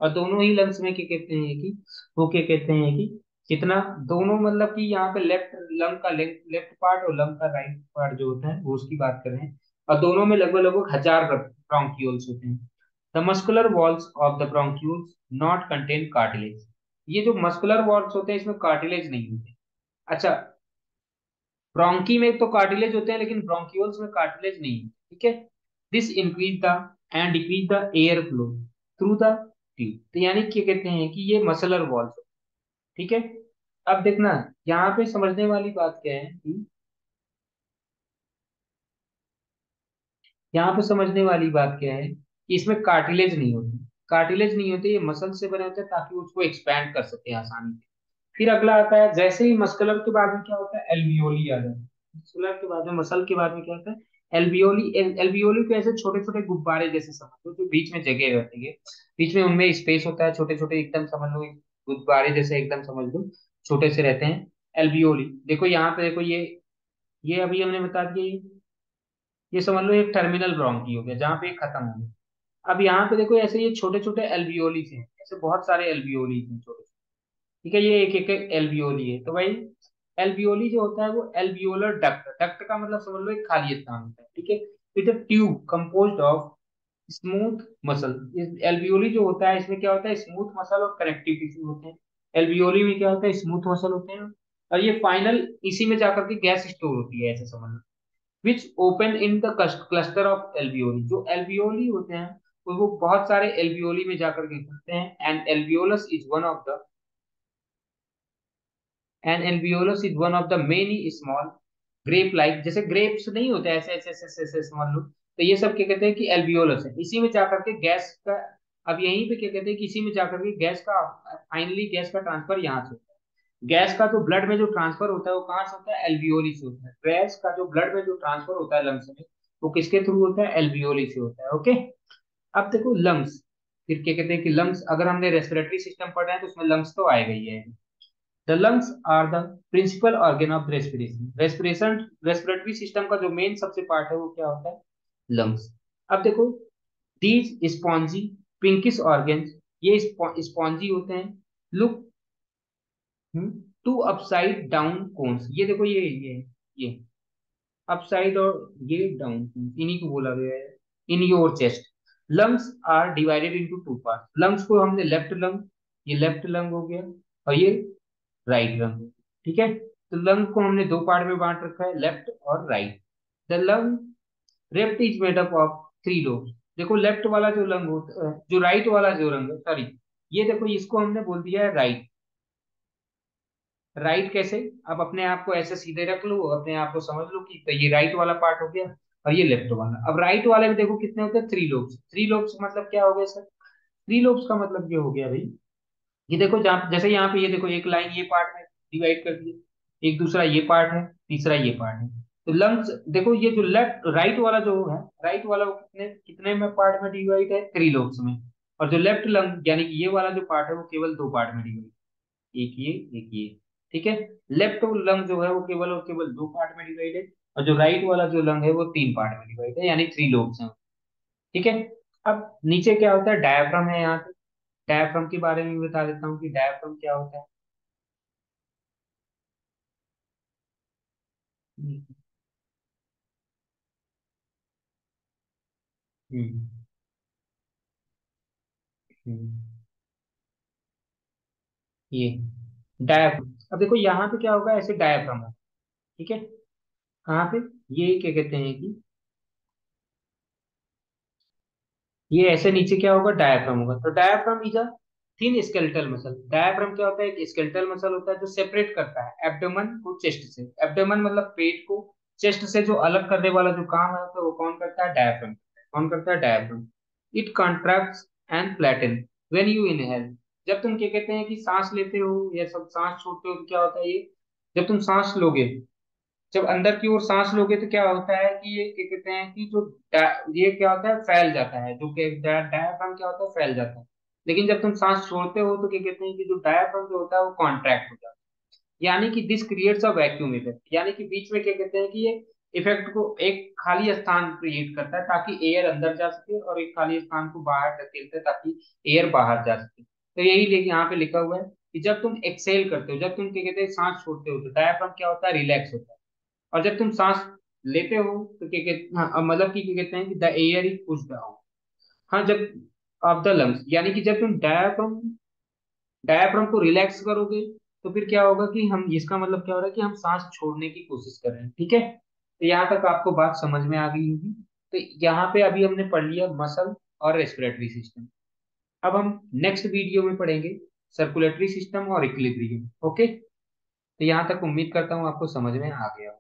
और दोनों ही लंग्स में क्या कहते हैं कि वो क्या कहते हैं कि कितना, दोनों मतलब कि यहाँ पे लेफ्ट लंग का लेफ्ट पार्ट और लंग का राइट पार्ट जो होता है वो उसकी बात कर रहे हैं। और दोनों में लगभग लगभग 1000 ब्रोंक्यूल्स होते हैं। The muscular walls of the bronchioles not contain cartilage. ये जो मस्कुलर वॉल्स होते हैं इसमें कार्टिलेज नहीं होते। अच्छा, ब्रोंकी में तो कार्टिलेज होते हैं लेकिन ब्रोंक्यूल्स में कार्टिलेज नहीं है, ठीक है। This increase the end decrease the air flow through the tube. तो यानी क्या कहते हैं कि ये मसलर वॉल्स, ठीक है। अब देखना, यहाँ पे समझने वाली बात क्या है कि यहाँ पे समझने वाली बात क्या है कि इसमें कार्टिलेज नहीं होती। कार्टिलेज नहीं होते, ये मसल से बने होते हैं ताकि उसको एक्सपैंड कर सके आसानी से। फिर अगला आता है, जैसे ही मस्कुलर के बाद में क्या होता है, एल्वियोली आ जाता है। मस्कुलर के बाद में, मसल के बाद में क्या होता है, एल्वियोली। एल्वियोली को ऐसे छोटे छोटे गुब्बारे जैसे समझ लो, जो बीच में जगह रहती है, बीच में उनमें स्पेस होता है, छोटे छोटे एकदम समझ लो, गुब्बारे जैसे एकदम समझ लो, छोटे से रहते हैं एल्वियोली। देखो यहाँ पे देखो, ये अभी हमने बता दिया, ये समझ लो एक टर्मिनल ब्रोंकी हो गया जहाँ पे ये खत्म हो गया। अब यहाँ पे देखो ऐसे ये छोटे छोटे एल्वियोली हैं, ऐसे बहुत सारे एल्वियोली हैं छोटे, ठीक है। ये एक एक एल्वियोली है। तो भाई एल्वियोली जो होता है वो एल्वियोलर डक्ट, डक्ट का मतलब समझ लो एक खाली स्थान होता है, ठीक है। With a tube composed of smooth muscle. इस एल्वियोली जो होता है इसमें क्या होता है, स्मूथ मसल और कनेक्टिव टिश्यू होते हैं। एल्वियोली में क्या होता है, स्मूथ मसल होते हैं, और ये फाइनल इसी में जाकर के गैस स्टोर होती है, ऐसे समझ लो। Which open in the cluster of alveoli. जो एल्वियोली होते हैं वो बहुत सारे एल्वियोली में जाकर के करते हैं। And alveolus is one of the end alveolus is one of the many small grape like, जैसे ग्रेप्स नहीं होते ऐसे ऐसे ऐसे ऐसे ऐसे समझ लो, तो ये सब क्या कहते हैं कि एल्वियोलस है, इसी में जाकर के गैस का। अब यहीं पे क्या कहते हैं कि इसी में जाकर के गैस का फाइनली गैस का ट्रांसफर यहाँ से होता है। गैस का जो ब्लड में जो ट्रांसफर होता है वो कहाँ से होता है, एल्वियोली से होता है। गैस का जो ब्लड में जो ट्रांसफर होता है लंग्स में, वो किसके थ्रू होता है, एल्वियोली से होता है, ओके। अब देखो लंग्स, फिर क्या कहते हैं कि लंग्स, अगर हमने रेस्पिरेटरी सिस्टम पढ़ा है तो उसमें लंग्स तो आएगा ही है। The lungs are the principal organ of respiration. Respiratory system का जो मेन सबसे पार्ट है वो क्या होता है, लंग्स। अब देखो, दीज स्पॉन्जी पिंकिश ऑर्गन्स, ये स्पॉन्जी होते हैं। Look to upside down cones, ये देखो ये अपसाइड और ये डाउन, इन्हीं को बोला गया है। In your chest lungs are divided into two part. Lungs को हमने लेफ्ट लंग, ये लेफ्ट लंग हो गया, और ये राइट लंग, ठीक है। तो लंग को हमने दो पार्ट में बांट रखा है, लेफ्ट और right. The lung left is made up of three lobes. देखो लेफ्ट वाला जो लंग होता है, जो राइट वाला जो रंग है, सॉरी, ये देखो इसको हमने बोल दिया है राइट। राइट कैसे, अब अपने आप को ऐसे सीधे रख लो, अपने आप को समझ लो कि तो ये राइट वाला पार्ट हो गया, और ये लेफ्ट वाला। अब राइट वाले में देखो कितने होते हैं, थ्री लोब्स। थ्री लोब्स मतलब क्या हो गया सर, थ्री लोब्स का मतलब ये हो गया भाई, ये देखो जहाँ जैसे यहाँ पे ये देखो एक लाइन ये पार्ट में डिवाइड कर दी, एक दूसरा ये पार्ट है, तीसरा ये पार्ट है। तो लंग्स देखो, ये जो लेफ्ट राइट वाला जो है, राइट वाला वो कितने कितने में पार्ट में डिवाइड है, थ्री लोब्स में। और जो लेफ्ट लंग यानी कि ये वाला जो पार्ट है वो केवल दो पार्ट में डिवाइड, एक ये एक ये, ठीक है। लेफ्ट लंग जो है वो केवल और केवल दो पार्ट में डिवाइड है, और जो राइट वाला जो लंग है वो तीन पार्ट में डिवाइड है, यानी थ्री लोब्स हैं, ठीक है। अब नीचे क्या होता है, डायफ्राम है यहाँ पे। डायफ्राम के बारे में भी बता देता हूँ कि डायफ्राम क्या होता है। हम्म, हम्म, हम्म, ये डायफ्राम। अब देखो यहाँ पे क्या होगा, ऐसे डायफ्राम है, ठीक है। कहाँ पे, ये क्या कहते हैं कि ये ऐसे नीचे क्या होगा, डायफ्राम होगा। तो diaphragm is a thin skeletal muscle. Diaphragm क्या होता है, एक स्केलेटल मसल होता है जो सेपरेट करता है एब्डोमेन को चेस्ट से। एब्डोमेन मतलब पेट को चेस्ट से जो अलग करने वाला जो काम है तो वो कौन करता है, डायफ्राम। कौन करता है, diaphragm. It contracts and flatten when you inhale. जब तुम क्या कहते हैं कि सांस लेते हो या सब सांस छोड़ते हो तो क्या होता है ये, जब तुम सांस लोगे, जब अंदर की ओर सांस लोगे तो क्या होता है कि ये क्या कहते हैं कि जो ये क्या होता है फैल जाता है, जो कि डायाफ्राम क्या होता है फैल जाता है। लेकिन जब तुम सांस छोड़ते हो तो क्या कहते हैं कि जो डायाफ्राम जो होता है वो कॉन्ट्रैक्ट हो जाता है। यानी कि this creates a vacuum effect, यानी कि बीच में क्या कहते हैं कि ये इफेक्ट को एक खाली स्थान क्रिएट करता है ताकि एयर अंदर जा सके, और एक खाली स्थान को बाहर धकेलता है ताकि एयर बाहर जा सके। तो यही यहाँ पे लिखा हुआ है कि जब तुम एक्सेल करते हो, जब तुम क्या कहते हैं सांस छोड़ते हो तो डायफ्राम क्या होता है रिलैक्स होता है, और जब तुम सांस लेते हो तो क्या कहते हैं, हाँ, मतलब कि क्या कहते हैं कि the air is pushed out. हाँ, जब ऑफ द लंग्स, यानी कि जब तुम डायफ्राम डायाफ्राम को रिलैक्स करोगे तो फिर क्या होगा कि हम, इसका मतलब क्या हो रहा है कि हम सांस छोड़ने की कोशिश कर रहे हैं। ठीक है, तो यहाँ तक आपको बात समझ में आ गई होगी। तो यहाँ पे अभी हमने पढ़ लिया मसल और रेस्पिरेटरी सिस्टम। अब हम नेक्स्ट वीडियो में पढ़ेंगे सर्कुलेटरी सिस्टम और इक्विलिब्रियम। ओके, तो यहाँ तक उम्मीद करता हूँ आपको समझ में आ गया हो।